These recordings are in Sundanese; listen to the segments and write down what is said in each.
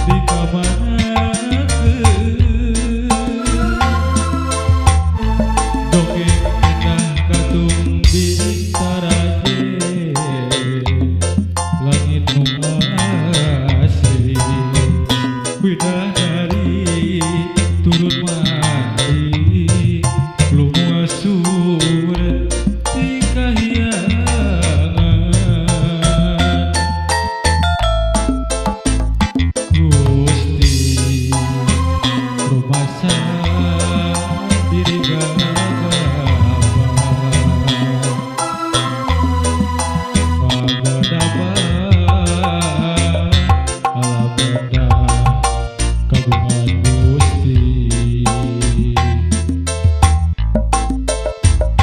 di kamanakeun dongeng indah katung di taraje langit nu asri bidadari turun mati lumua suret di kahyangan Gusti rumasa diri gagah magadaba alabada kagungan Gusti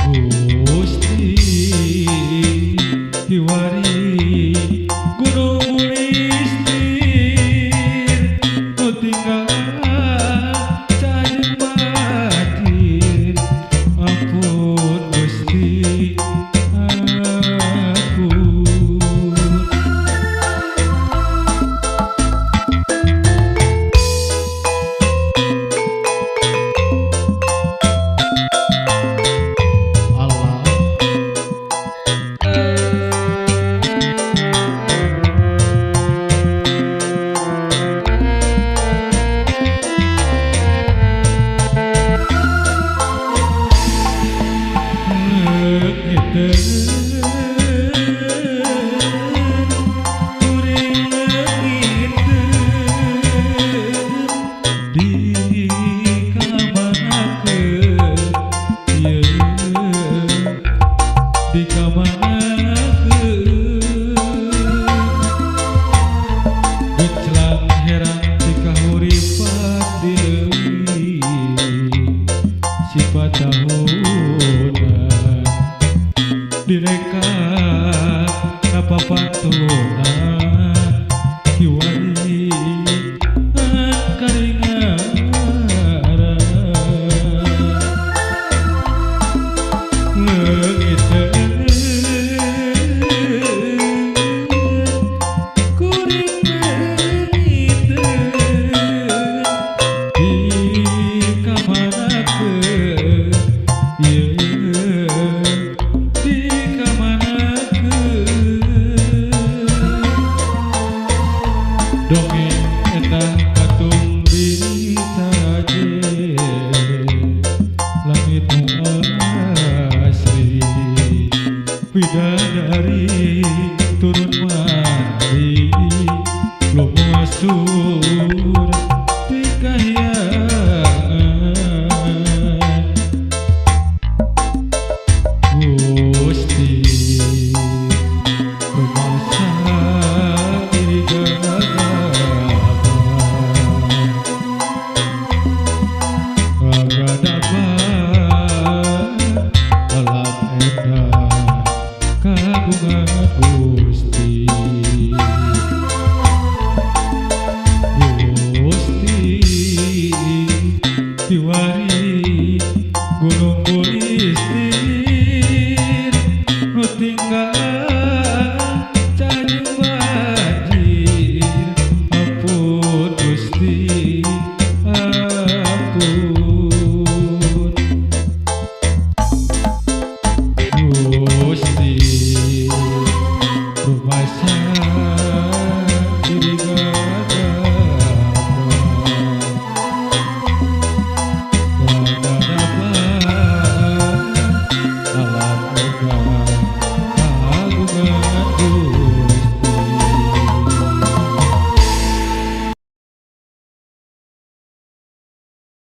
Gusti hiwari gunung bulistir nu tinggal sajeung matir ampun Gusti ampun Allah di kamanakeun geclang heran di kahuripan dileuwih sifat tahunan direka kapapatunan hiwari karingaran dongeng eta katung di taraje langit nu asri bidadari turun mati lumua suret